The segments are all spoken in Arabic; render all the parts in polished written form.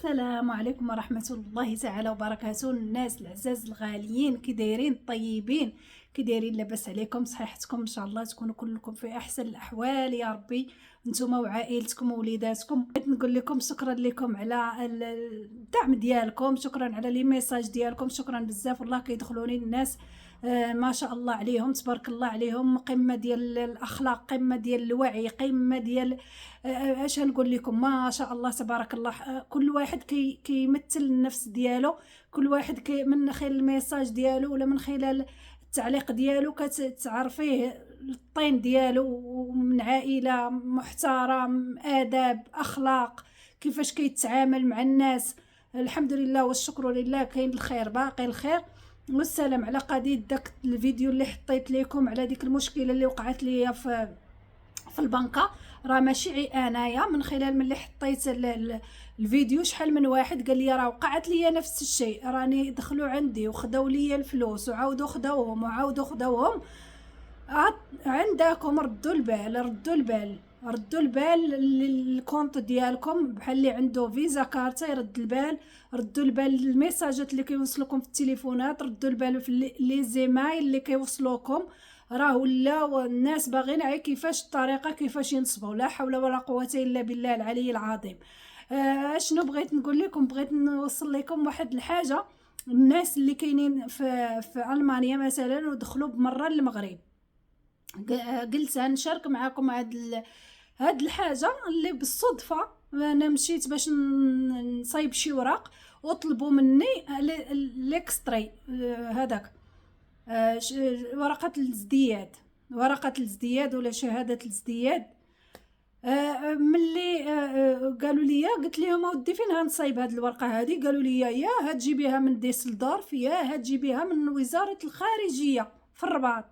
السلام عليكم ورحمة الله تعالى وبركاته. الناس العزاز الغاليين كي دايرين طيبين، كي دايرين لاباس عليكم؟ صحيحتكم ان شاء الله تكونوا كلكم في احسن الاحوال يا ربي، نتوما وعائلتكم ووليداتكم. بغيت نقول لكم شكرا لكم على الدعم ديالكم، شكرا على لي ميساج ديالكم، شكرا بزاف والله. كيدخلوني الناس ما شاء الله عليهم، تبارك الله عليهم، قمه ديال الاخلاق، قمه ديال الوعي، قمه ديال اش نقول لكم، ما شاء الله تبارك الله. كل واحد كيمثل النفس ديالو، كل واحد من خلال الميساج ديالو ولا من خلال التعليق ديالو كتعرفيه الطين ديالو، ومن عائله محترم، اداب، اخلاق، كيفاش كيتعامل مع الناس. الحمد لله والشكر لله، كاين الخير، باقي الخير. والسلام على قضيه داك الفيديو اللي حطيت لكم على ديك المشكله اللي وقعت لي في البنكه. راه ماشي انايا، من خلال ملي حطيت الفيديو شحال من واحد قال لي راه وقعت لي نفس الشيء، راني دخلوا عندي وخداو لي الفلوس وعاودوا خداوهم وعاودوا خداوهم. عندكم ردوا البال للكونط ديالكم، بحال اللي عنده فيزا كارتا يرد البال، ردوا البال الميساجات اللي كيوصلوكم في التليفونات، ردوا البال في لي زيمايل اللي كيوصلوكم. راه ولا الناس باغيين على كيفاش الطريقه كيفاش ينصبوا، لا حول ولا قوه الا بالله العلي العظيم. شنو بغيت نقول لكم؟ بغيت نوصل لكم واحد الحاجه. الناس اللي كاينين في المانيا مثلا ودخلوا بمره للمغرب، قلت نشارك معكم هاد الحاجه اللي بالصدفه. انا مشيت باش نصايب شي وراق وطلبوا مني الاكستري، هذاك ورقه الازدياد ولا شهاده الازدياد. ملي قالوا لي، قلت لهم اودي فين غنصايب هاد الورقه هادي؟ قالوا لي يا هتجيبيها من ديسلدورف، يا هتجيبيها من وزاره الخارجيه في الرباط.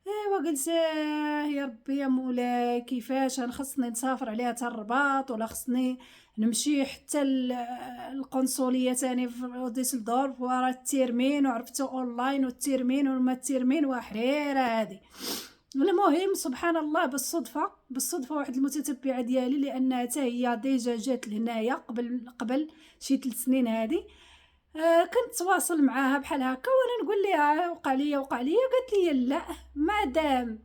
ايوا قلت يا ربي يا مولاي، كيفاش انا خصني نسافر عليها حتى الرباط، ولا خصني نمشي حتى القنصليه تاني في ديسلدورف، ورا التيرمين وعرفتو اونلاين والتيرمين وما التيرمين وحريره هذه. المهم سبحان الله، بالصدفه واحد المتتبعه ديالي، لانها حتى هي ديجا جات لهنايا قبل شي 3 سنين هذه، كنت تواصل معاها بحال هكا وانا نقول لها وقع ليا. قالت لي لا، مادام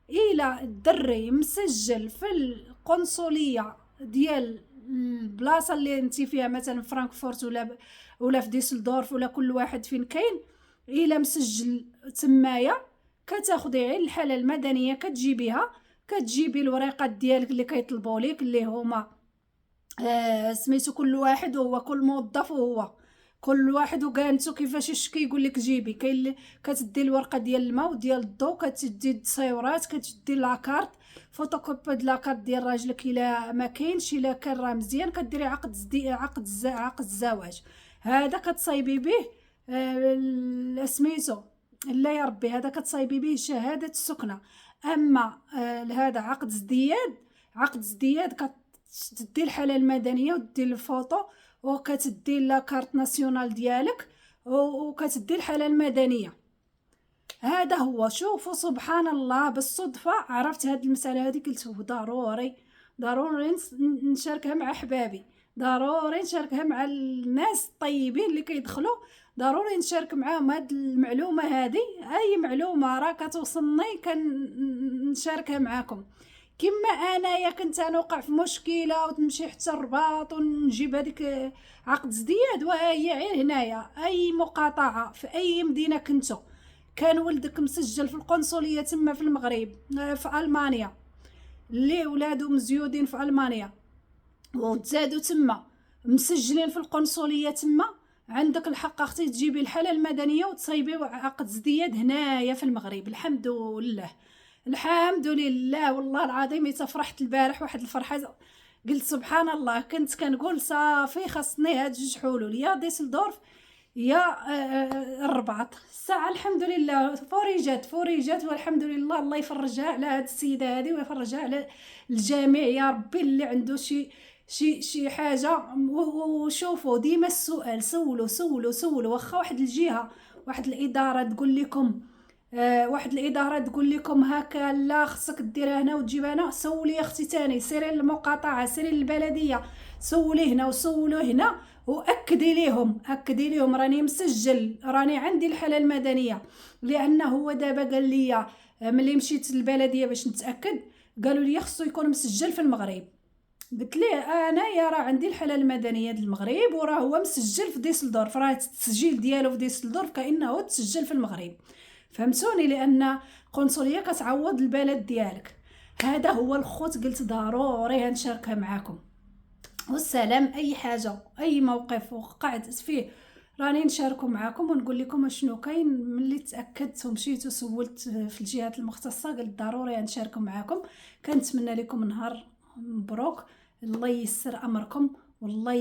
الى الدري مسجل في القنصليه ديال البلاصه اللي انت فيها، مثلا فرانكفورت ولا في ديسلدورف ولا كل واحد فين كاين، الى مسجل تمايا كتاخدي غير الحاله المدنيه، كتجيبي الوريقات ديالك اللي كيطلبوا لك، اللي هما سميتو كل واحد وهو كل موظف وهو كل واحد وكانتو كيفاش كيقول لك جيبي. كاين كتدي الورقه ديال الماء وديال الضو، كتدي التصاورات، كتدي لاكارت، فوتوكوبي د لاكارت ديال راجلك الا ما كاينش، الا كان راه مزيان كديري عقد الزواج. هذا كتصايبي به سميتو لا يا ربي، هذا كتصايبي به شهاده السكنه. اما هذا عقد ازدياد كتدي الحاله المدنيه ودي الفوطو، وكتدي لاكارت ناسيونال ديالك، وكتدي الحاله المدنيه. هذا هو. شوفوا سبحان الله، بالصدفه عرفت هذه المساله هذه، قلت ضروري نشاركها مع احبابي، ضروري نشاركها مع الناس الطيبين اللي كيدخلوا، ضروري نشارك معاهم هذه المعلومه هذه. اي معلومه راه كتوصلني نشاركها معاكم. كما انايا كنت نوقع في مشكله وتمشي حتى الرباط ونجيب هذيك عقد ازدياد، وهي غير هنايا اي مقاطعه في اي مدينه كنتو كان ولدك مسجل في القنصليه تما في المغرب، في المانيا، اللي ولادو مزيودين في المانيا وتزادوا تما مسجلين في القنصليه تما، عندك الحق اختي تجيبي الحاله المدنيه وتصايبي عقد ازدياد هنايا في المغرب. الحمد لله والله العظيم. فرحت البارح واحد الفرحه، قلت سبحان الله. كنت كنقول صافي خاصني هاد 2 حلول، يا ديسلدورف يا الرباط. الساعه الحمد لله فوريجات والحمد لله. الله يفرجها على هاد السيده هذه ويفرجها على الجميع يا ربي اللي عنده شي حاجه. وشوفوا ديما السؤال، سولوا واخا واحد الجهه، واحد الاداره تقول لكم هكا لا خصك ديرها هنا وتجيبها هنا، سولي اختي تاني، سيري للمقاطعه، سيري للبلديه، سولي هنا وسولوا هنا، واكدي ليهم راني مسجل، راني عندي الحاله المدنيه. لانه هو دابا قال لي ملي مشيت للبلديه باش نتاكد، قالوا لي خصو يكون مسجل في المغرب. قلت ليه انايا راه عندي الحاله المدنيه ديال المغرب، وراه هو مسجل في ديسلدورف، راه التسجيل ديالو في ديسلدورف كانه تسجل في المغرب. فهمتوني؟ لان قنصليه كتعوض البلد ديالك. هذا هو الخوت، قلت ضروري غنشاركها معاكم. والسلام، اي حاجه اي موقف وقعت فيه راني نشاركو معاكم ونقول لكم شنو كاين. ملي تاكدت ومشيت وسولت في الجهات المختصه، قلت ضروري نشاركو معاكم. كنتمنى لكم نهار مبروك، الله ييسر امركم، والله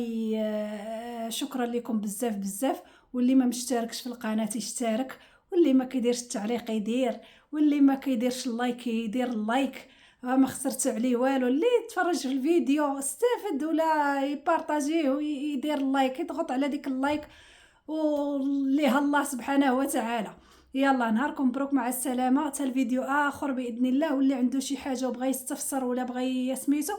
شكرا لكم بزاف بزاف. واللي ما مشتركش في القناه يشترك، واللي ما كيديرش التعليق يدير، واللي ما كيديرش اللايك يدير اللايك، ما خسرت عليه والو. اللي يتفرج في الفيديو استفد ولا يبارطاجيه ويدير اللايك، يضغط على ديك اللايك وليها الله سبحانه وتعالى. يلا نهاركم مبروك، مع السلامه، حتى الفيديو اخر باذن الله. واللي عنده شي حاجه وبغى يستفسر ولا بغى سميتو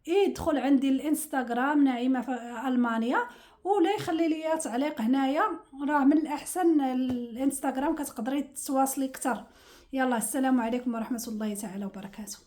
يدخل عندي الانستغرام نعيمه في المانيا، ولا يخلي لي تعليق هنايا، راه من الاحسن الانستغرام كتقدري تواصلي اكثر. يلا السلام عليكم ورحمه الله تعالى وبركاته.